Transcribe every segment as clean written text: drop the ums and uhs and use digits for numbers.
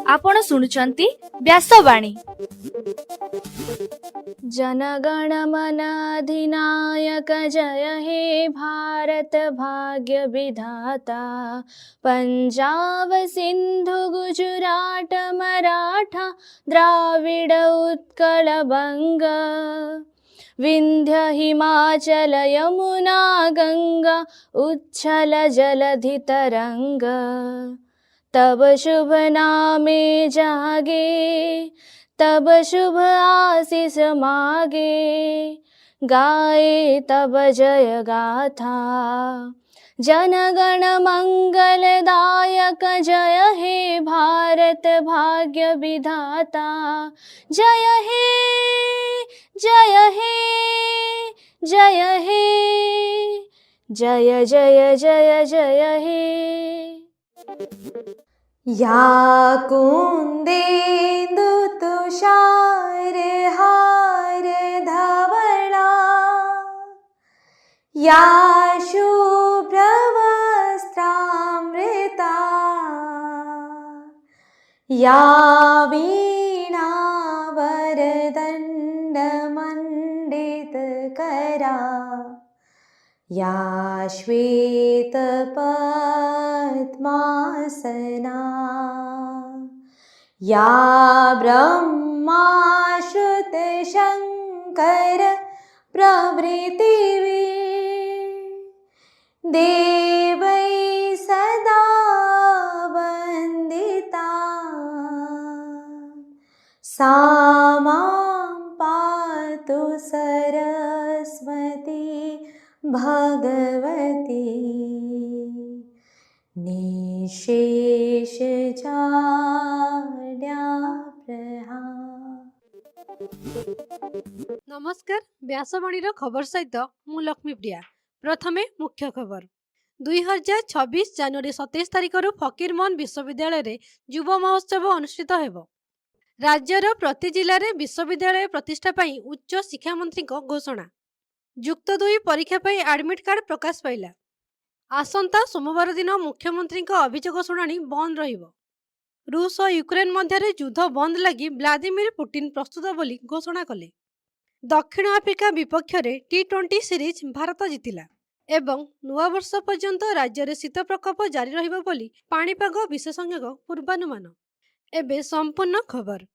आपण शुणुचंती व्यासवाणी। जनगण मन अधिनायक जय हे भारत भाग्य विधाता। पंजाब सिंधु गुजरात मराठा द्राविड उत्कल बंग। विंध्य हिमाचल यमुना गंगा उच्छल जलधि तरंग। तब शुभ नामे जागे तब शुभ आशीष मागे। गाए तब जय गाथा जनगण मंगलदायक जय हे भारत भाग्य विधाता। जय हे जय हे जय हे जय जय जय जय हे। या कुंदेन्दु तुषार हार धवला। या शुभ्र वस्त्रामृता। या वीणा वरदंड मंडित करा। या श्वेत पद्मासना। या ब्रह्मा श्रुत शंकर प्रभृति देवै सदा वंदिता। सा मां पातु सरस्वती भगवती। निशेष नमस्कार व्यासवाणी खबर सहित मु लक्ष्मीप्रिया। प्रथमे मुख्य खबर। 2026 जनवरी 27 तारिख फकीरमोहन विश्वविद्यालय रे युव महोत्सव अनुष्ठित हेबो। राज्यर प्रति जिले में विश्वविद्यालय प्रतिष्ठा पाई उच्च शिक्षा मंत्री घोषणा। युक्त 2 परीक्षा पाई एडमिट कार्ड प्रकाश पाइला। आसंता सोमवार दिन मुख्यमंत्री अभियोग शुणाणी बंद रहिबो। रूस और यूक्रेन मध्य युद्ध बंद लगी व्लादिमीर पुतिन प्रस्तुत बोली घोषणा कले। दक्षिण आफ्रिका विपक्ष रे T20 सीरीज भारत जितिला एवं नुआ वर्ष पर्यंत राज्य में शीत प्रकोप जारी रहिबो बोली पाणीपाग विशेषज्ञ पूर्वानुमान। एबे संपूर्ण खबर।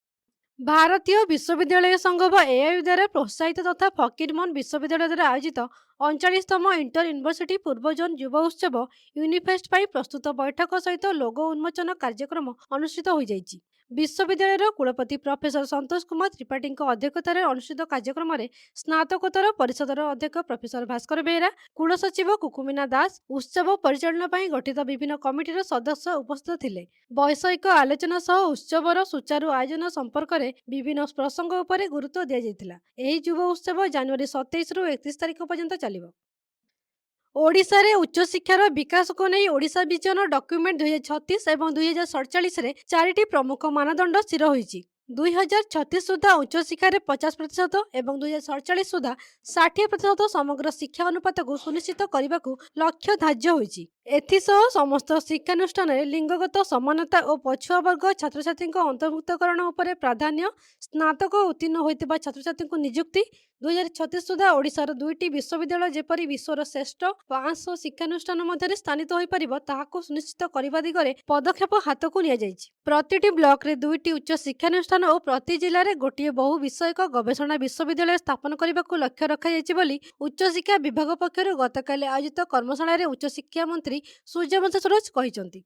भारतीय विश्वविद्यालय संघ एआईयू द्वारा प्रोत्साहित तथा फकीरमोहन विश्वविद्यालय द्वारा आयोजित 39तम इंटर यूनिवर्सिटी पूर्व जोन युव उत्सव यूनिफेस्ट पाई प्रस्तुत बैठक सहित लोगो उन्मोचन कार्यक्रम अनुष्ठित हो जाइछि। विश्वविद्यालय कुलपति प्रोफेसर संतोष कुमार त्रिपाठी अध्यक्षतार अनुष्ठित कार्यक्रम में स्नातकोत्तर परिषदर अध्यक्ष प्रोफेसर भास्कर बेहेरा, कुलसचिव कुकुमीना दास, उत्सव परिचालना पाई गठित विभिन्न कमिटीर सदस्य उपस्थित थिले। वैषयिक आलोचना सह उत्सवर सुचारू आयोजन संपर्क में विभिन्न प्रसंग उपरे गुरुत्व दिया जायतिला। एही युव उत्सव जनवरी 27 रु 31 तारिख पर्यंत चलिबो। ओडिशा रे उच्च शिक्षार विकास को नहीं ओडिशा विजन डॉक्यूमेंट 2036 एवं 2047 रे 4टी प्रमुख मानदंड स्थिर होईछि। 2036 सुधा उच्च शिक्षा 50% एवं 2047 सुधा 60% समग्र शिक्षा अनुपात को सुनिश्चित करने को लक्ष्य धार्य होईछि। एथिसह समस्त शिक्षानुष्ठान लिंगगत समानता और पछुआ वर्ग छात्र छात्री अंतर्भुक्तकरण उपरे प्राधान्य, स्नातक उत्तीर्ण होइतिबा छात्र छात्री को नियुक्ति। 2036 सुधा ओडिशार 2टी विश्वविद्यालय जेपरी विश्वर श्रेष्ठ 500 शिक्षानुष्ठान मध्य स्थानित हो पारिबो ताहाको सुनिश्चित करबा दिगरे पदक्षेप हाथ को निया जाइछि। प्रतिटी ब्लॉक रे 2टी उच्च शिक्षानुष्ठान और प्रति जिले में गोटे बहु विषयक गवेषणा विश्वविद्यालय स्थापन करने को लक्ष्य रखा जाइछि। उच्च शिक्षा विभाग पक्षर गतकाली आयोजित कर्मशाला रे उच्च शिक्षा मंत्री सूर्यवंशी सरोज कहिसंती।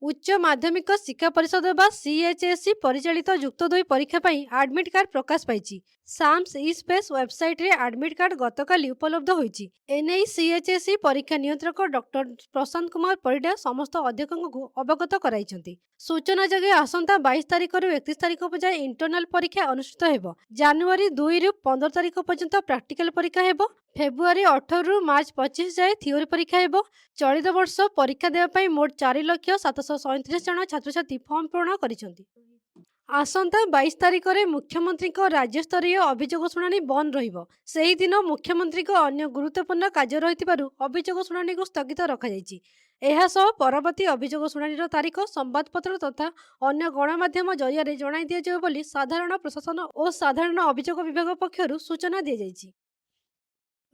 उच्च माध्यमिक शिक्षा परिषद बा सीएचएससी परिचालित युक्त 2 परीक्षा पाई एडमिट कार्ड प्रकाश पाइछि। साम्स ई स्पेस वेबसाइट रे एडमिट कार्ड गतकाली उपलब्ध होइछि। एनई सीएचएससी परीक्षा नियंत्रक डॉक्टर प्रशांत कुमार परिडा समस्त अध्यक्षों को अवगत कराइछंती। सूचना जगे आसंता 22 तारिख रु 31 तारिख पर्यंत इंटरनल परीक्षा अनुष्ठित हेबो। जनवरी 2 रु 15 तारिख पर्यंत प्रैक्टिकल परीक्षा हेबो। फेब्रुआरी 18 रु मार्च 25 जाए थियोरी परीक्षा हेबो। चलित वर्ष परीक्षा देवा पाई मोट 4,737,000 जन छात्र छात्री फॉर्म पूर्ण करिसंती। ଆସନ୍ତା 22 ତାରିଖରେ ମୁଖ୍ୟମନ୍ତ୍ରୀଙ୍କ ରାଜ୍ୟସ୍ତରୀୟ ଅଭିଯୋଗ ଶୁଣାଣି ବନ୍ଦ ରହିବ। ସେହିଦିନ ମୁଖ୍ୟମନ୍ତ୍ରୀଙ୍କ ଅନ୍ୟ ଗୁରୁତ୍ୱପୂର୍ଣ୍ଣ କାର୍ଯ୍ୟ ରହିଥିବାରୁ ଅଭିଯୋଗ ଶୁଣାଣିକୁ ସ୍ଥଗିତ ରଖାଯାଇଛି। ଏହା ସହ ପରବର୍ତ୍ତୀ ଅଭିଯୋଗ ଶୁଣାଣିର ତାରିଖ ସମ୍ବାଦପତ୍ର ତଥା ଅନ୍ୟ ଗଣମାଧ୍ୟମ ଜରିଆରେ ଜଣାଇ ଦିଆଯିବ ବୋଲି ସାଧାରଣ ପ୍ରଶାସନ ଓ ସାଧାରଣ ଅଭିଯୋଗ ବିଭାଗ ପକ୍ଷରୁ ସୂଚନା ଦିଆଯାଇଛି।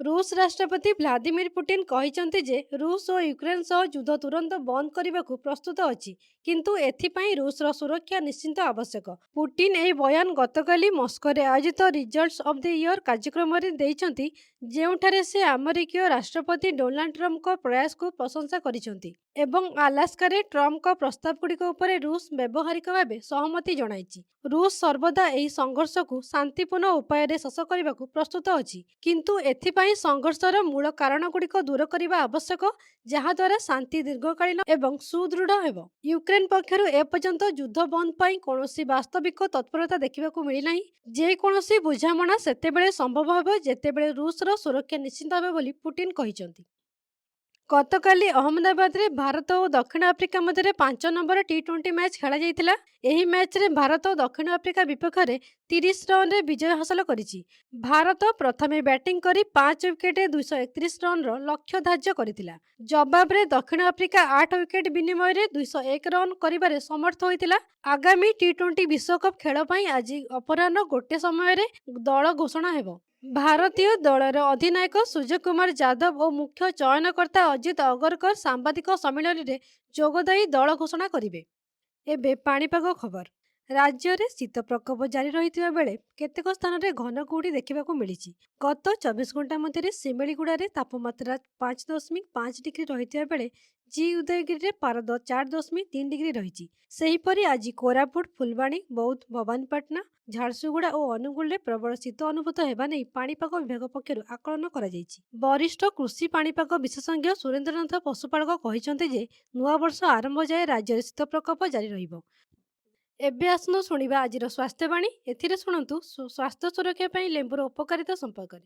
ରୁଷ ରାଷ୍ଟ୍ରପତି ଭ୍ଲାଦିମିର ପୁଟିନ କହିଛନ୍ତି ଯେ ରୁଷ ଓ ୟୁକ୍ରେନ ସହ ଯୁଦ୍ଧ ତୁରନ୍ତ ବନ୍ଦ କରିବାକୁ ପ୍ରସ୍ତୁତ ଅଛି, କିନ୍ତୁ ଏଥିପାଇଁ ରୁଷର ସୁରକ୍ଷା ନିଶ୍ଚିତ ଆବଶ୍ୟକ। ପୁଟିନ ଏହି ବୟାନ ଗତକାଲି ମସ୍କୋରେ ଆୟୋଜିତ ରିଜଲ୍ଟସ୍ ଅଫ୍ ଦି ଇୟର କାର୍ଯ୍ୟକ୍ରମରେ ଦେଇଛନ୍ତି, ଯେଉଁଠାରେ ସେ ଆମେରିକୀୟ ରାଷ୍ଟ୍ରପତି ଡୋନାଲ୍ଡ ଟ୍ରମ୍ପଙ୍କ ପ୍ରୟାସକୁ ପ୍ରଶଂସା କରିଛନ୍ତି ଏବଂ ଆଲାସ୍କାରେ ଟ୍ରମ୍ପଙ୍କ ପ୍ରସ୍ତାବଗୁଡ଼ିକ ଉପରେ ରୁଷ ବ୍ୟବହାରିକ ଭାବେ ସହମତି ଜଣାଇଛି। ରୁଷ ସର୍ବଦା ଏହି ସଂଘର୍ଷକୁ ଶାନ୍ତିପୂର୍ଣ୍ଣ ଉପାୟରେ ଶେଷ କରିବାକୁ ପ୍ରସ୍ତୁତ ଅଛି, କିନ୍ତୁ ଏଥିପାଇଁ ସଂଘର୍ଷର ମୂଳ କାରଣଗୁଡ଼ିକ ଦୂର କରିବା ଆବଶ୍ୟକ, ଯାହାଦ୍ୱାରା ଶାନ୍ତି ଦୀର୍ଘକାଳୀନ ଏବଂ ସୁଦୃଢ଼ ହେବ। ୟୁକ୍ରେନ ପକ୍ଷରୁ ଏପର୍ଯ୍ୟନ୍ତ ଯୁଦ୍ଧ ବନ୍ଦ ପାଇଁ କୌଣସି ବାସ୍ତବିକ ତତ୍ପରତା ଦେଖିବାକୁ ମିଳିନାହିଁ। ଯେକୌଣସି ବୁଝାମଣା ସେତେବେଳେ ସମ୍ଭବ ହେବ ଯେତେବେଳେ ରୁଷର ସୁରକ୍ଷା ନିଶ୍ଚିତ ହେବ ବୋଲି ପୁଟିନ କହିଛନ୍ତି। ଗତକାଲି ଅହମ୍ମଦାବାଦରେ ଭାରତ ଓ ଦକ୍ଷିଣ ଆଫ୍ରିକା ମଧ୍ୟରେ 5 ନମ୍ବର ଟି20 ମ୍ୟାଚ୍ ଖେଳାଯାଇଥିଲା। ଏହି ମ୍ୟାଚ୍ରେ ଭାରତ ଦକ୍ଷିଣ ଆଫ୍ରିକା ବିପକ୍ଷରେ 30 ରନ୍ରେ ବିଜୟ ହାସଲ କରିଛି। ଭାରତ ପ୍ରଥମେ ବ୍ୟାଟିଂ କରି 5 ୱିକେଟରେ 231 ରନ୍ର ଲକ୍ଷ୍ୟ ଧାର୍ଯ୍ୟ କରିଥିଲା। ଜବାବରେ ଦକ୍ଷିଣ ଆଫ୍ରିକା 8 ୱିକେଟ ବିନିମୟରେ 201 ରନ୍ କରିବାରେ ସମର୍ଥ ହୋଇଥିଲା। ଆଗାମୀ ଟି20 ବିଶ୍ୱକପ୍ ଖେଳ ପାଇଁ ଆଜି ଅପରାହ୍ନ 1 ସମୟରେ ଦଳ ଘୋଷଣା ହେବ। ଭାରତୀୟ ଦଳର ଅଧିନାୟକ ସୂର୍ଯ୍ୟ କୁମାର ଯାଦବ ଓ ମୁଖ୍ୟ ଚୟନକର୍ତ୍ତା ଅଜିତ ଅଗରକର ସାମ୍ବାଦିକ ସମ୍ମିଳନୀରେ ଯୋଗଦେଇ ଦଳ ଘୋଷଣା କରିବେ। ଏବେ ପାଣିପାଗ ଖବର। ରାଜ୍ୟରେ ଶୀତ ପ୍ରକୋପ ଜାରି ରହିଥିବା ବେଳେ କେତେକ ସ୍ଥାନରେ ଘନ କୁହୁଡ଼ି ଦେଖିବାକୁ ମିଳିଛି। ଗତ 24 ଘଣ୍ଟା ମଧ୍ୟରେ ଶିମିଳିଗୁଡ଼ାରେ ତାପମାତ୍ରା 5.5 ଡିଗ୍ରୀ ରହିଥିବା ବେଳେ ଜି ଉଦୟଗିରିରେ ପାରଦ 4.3 ଡିଗ୍ରୀ ରହିଛି। ସେହିପରି ଆଜି କୋରାପୁଟ, ଫୁଲବାଣୀ, ବୌଦ୍ଧ, ଭବାନୀପାଟଣା, ଝାରସୁଗୁଡ଼ା ଓ ଅନୁଗୁଳରେ ପ୍ରବଳ ଶୀତ ଅନୁଭୂତ ହେବା ନେଇ ପାଣିପାଗ ବିଭାଗ ପକ୍ଷରୁ ଆକଳନ କରାଯାଇଛି। ବରିଷ୍ଠ କୃଷି ପାଣିପାଗ ବିଶେଷଜ୍ଞ ସୁରେନ୍ଦ୍ରନାଥ ପଶୁପାଳକ କହିଛନ୍ତି ଯେ ନୂଆବର୍ଷ ଆରମ୍ଭ ଯାଏ ରାଜ୍ୟରେ ଶୀତ ପ୍ରକୋପ ଜାରି ରହିବ। ଏବେ ଆସନ୍ତୁ ଶୁଣିବା ଆଜିର ସ୍ୱାସ୍ଥ୍ୟବାଣୀ। ଏଥିରେ ଶୁଣନ୍ତୁ ସ୍ୱାସ୍ଥ୍ୟ ସୁରକ୍ଷା ପାଇଁ ଲେମ୍ବୁର ଉପକାରିତା ସମ୍ପର୍କରେ।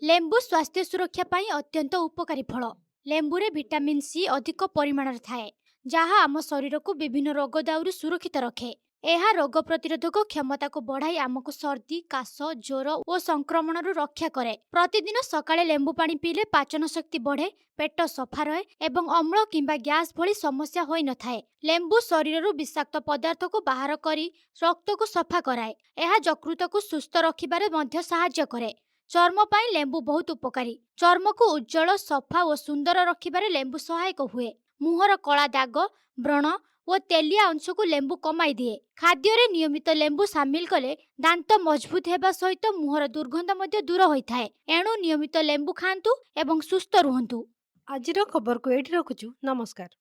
ଲେମ୍ବୁ ସ୍ୱାସ୍ଥ୍ୟ ସୁରକ୍ଷା ପାଇଁ ଅତ୍ୟନ୍ତ ଉପକାରୀ ଫଳ। ଲେମ୍ବୁରେ ଭିଟାମିନ୍ ସି ଅଧିକ ପରିମାଣରେ ଥାଏ, ଯାହା ଆମ ଶରୀରକୁ ବିଭିନ୍ନ ରୋଗ ଦାଉରୁ ସୁରକ୍ଷିତ ରଖେ। ଏହା ରୋଗ ପ୍ରତିରୋଧକ କ୍ଷମତାକୁ ବଢ଼ାଇ ଆମକୁ ସର୍ଦ୍ଦି, କାଶ, ଜ୍ୱର ଓ ସଂକ୍ରମଣରୁ ରକ୍ଷା କରେ। ପ୍ରତିଦିନ ସକାଳେ ଲେମ୍ବୁ ପାଣି ପିଇଲେ ପାଚନ ଶକ୍ତି ବଢ଼େ, ପେଟ ସଫା ରହେ ଏବଂ ଅମ୍ଳ କିମ୍ବା ଗ୍ୟାସ୍ ଭଳି ସମସ୍ୟା ହୋଇନଥାଏ। ଲେମ୍ବୁ ଶରୀରରୁ ବିଷାକ୍ତ ପଦାର୍ଥକୁ ବାହାର କରି ରକ୍ତକୁ ସଫା କରାଏ। ଏହା ଯକୃତକୁ ସୁସ୍ଥ ରଖିବାରେ ମଧ୍ୟ ସାହାଯ୍ୟ କରେ। ଚର୍ମ ପାଇଁ ଲେମ୍ବୁ ବହୁତ ଉପକାରୀ। ଚର୍ମକୁ ଉଜ୍ଜଳ, ସଫା ଓ ସୁନ୍ଦର ରଖିବାରେ ଲେମ୍ବୁ ସହାୟକ ହୁଏ। ମୁହଁର କଳା ଦାଗ, ବ୍ରଣ ଓ ତେଲିଆ ଅଂଶକୁ ଲେମ୍ବୁ କମାଇ ଦିଏ। ଖାଦ୍ୟରେ ନିୟମିତ ଲେମ୍ବୁ ସାମିଲ କଲେ ଦାନ୍ତ ମଜବୁତ ହେବା ସହିତ ମୁହଁର ଦୁର୍ଗନ୍ଧ ମଧ୍ୟ ଦୂର ହୋଇଥାଏ। ଏଣୁ ନିୟମିତ ଲେମ୍ବୁ ଖାଆନ୍ତୁ ଏବଂ ସୁସ୍ଥ ରୁହନ୍ତୁ। ଆଜିର ଖବରକୁ ଏଇଠି ରଖୁଛୁ। ନମସ୍କାର।